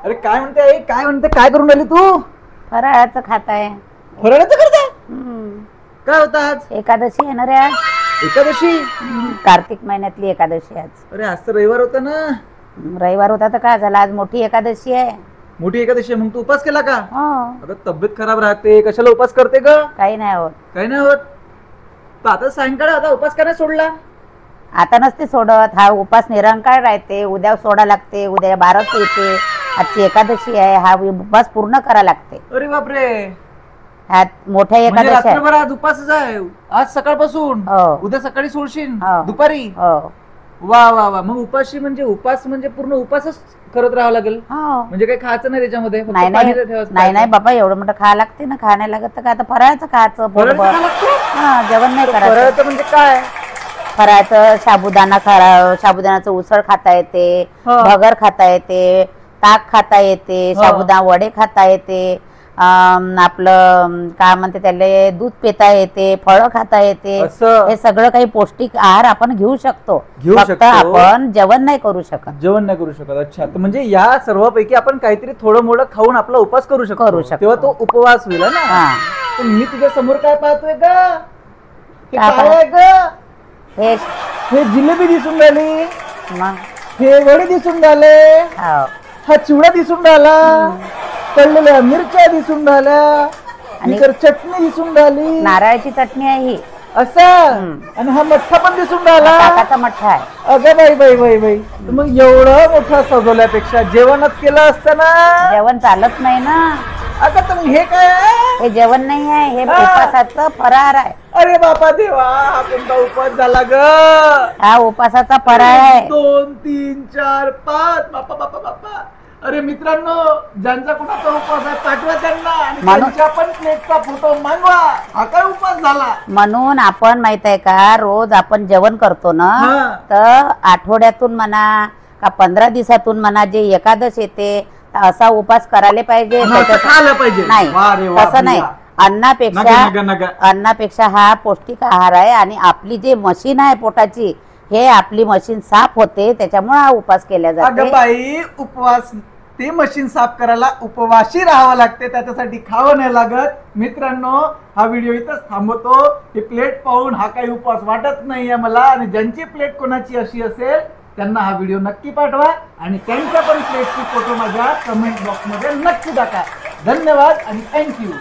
अरे काय म्हणते आई, काय म्हणते, काय करून राहिली तू? फराळाचं खात आहे. फराळाचं करते? काय होतं आज? एकादशी येणार आहे आज. एकादशी? कार्तिक महिन्यातली एकादशी आज. अरे आज तर रविवार होता ना. रविवार होता तर काय झालं, आज मोठी एकादशी आहे. मोठी एकादशी आहे, मग तू उपास केला का? हो. अगं तब्येत खराब राहते, कशाला उपास करते ग? काही नाही होत. काही नाही होत. तर आता सायंकाळ, आता उपास का नाही सोडला? आता नसते सोडत, हा उपास निरंकाळ राहते. उद्या सोडा लागते, उद्या 12 येते. आजची एकादशी आहे, हा उपास पूर्ण करा लागते. अरे बापरे, ह्या मोठ्या म्हणजे एकादशी आहे. रात्रभर आज उपासच आहे? आज सकाळपासून? हो. उद्या सकाळी सोडशील? हो. दुपारी? हो वा वा वा. मग उपाशी म्हणजे उपास म्हणजे पूर्ण उपासच करत राहावं लागेल? हो. म्हणजे काही खायचं नाही त्याच्यामध्ये? फक्त नाही पाणी नाही ठेवायचं? नाही नाही बाबा, एवढं मोठं खा लागते ना, खा नाही लागत तर काय, आता फराळाचं खायचं पोटभर. फराळाचं खायला लागतं? हा, जेवण नाही करायचं. फराळाचं म्हणजे काय? फराळाचं साबुदाणा खा, साबुदाण्याचं उसळ खाता येते, हा. भगर खाता येते, ताक खाता येते, हा. साबुदाणा वडे खाता येते, आपलं काय म्हणते त्याला, दूध पिता येते, फळं खाता येते. असं? हे सगळं काही पौष्टिक आहार आपण घेऊ शकतो. फक्त शकतो? आपण जेवण नाही करू शकत. जेवण नाही करू शकत? अच्छा, तर म्हणजे या सर्वांपैकी आपण काहीतरी थोडं मोठं खाऊन आपला उपास करू शकतो, तेव्हा तो उपवास होईल ना. हा. तर मी तुझ्या समोर काय पाहतोय ग? हे काय काय आहे ग? हे जिलेबी दिसून राहिली, मग हे वडे दिसून राहिले, हो. हा चिवडा दिसून राहिला, तळलेल्या मिरच्या दिसून राहिल्या, आणि इतर चटणी दिसून राहिली, नारळाची चटणी आहे ही. असं. आणि हा मठ्ठा पण दिसून राहिला. ताकाचा मठ्ठा आहे. अगं बाई बाई बाई बाई, मग एवढं मोठं सजवल्यापेक्षा जेवणच केलं असतं ना. जेवण चालत नाही ना. अगं तर हे काय आहे? हे जेवण नाही आहे, हे हा. उपासाचं फराळ आहे. अरे बापा देवा, हा कोणता उपास झाला ग? हा उपासाचा फराळ आहे. 2 3 4 5 बापा बापा बापा. अरे मित्रांनो, ज्यांचा कुणाचा उपास आहे पाठवा त्यांना, आणि त्यांच्या पण प्लेटचा फोटो मागवा. हा काय उपास झाला? म्हणून आपण माहित आहे का, रोज आपण जेवण करतो ना, हा. तर आठवड्यातून म्हणा का 15 दिवसातून म्हणा, जे एकादश येते असा उपास करायला पाहिजे. खायला पाहिजे? नाही, वा रे वा, तसं नाही. अन्नापेक्षा हा पौष्टिक आहार आहे. आणि आपली जे मशीन आहे पोटाची, हे आपली मशीन साफ होते, त्याच्यामुळे हा उपास केला जातो. अगं बाई, उपवास ते मशीन साफ करायला उपवाशी राहावं लागते, त्याच्यासाठी खावं नाही लागत. मित्रांनो, हा व्हिडिओ इथंच थांबवतो. ही प्लेट पाहून हा काही उपवास वाटत नाहीये मला, आणि ज्यांची प्लेट कोणाची अशी असेल त्यांना हा व्हिडिओ नक्की पाठवा, आणि त्यांच्या पण प्लेटची फोटो माझ्या कमेंट बॉक्स मध्ये नक्की टाका. धन्यवाद आणि थँक्यू.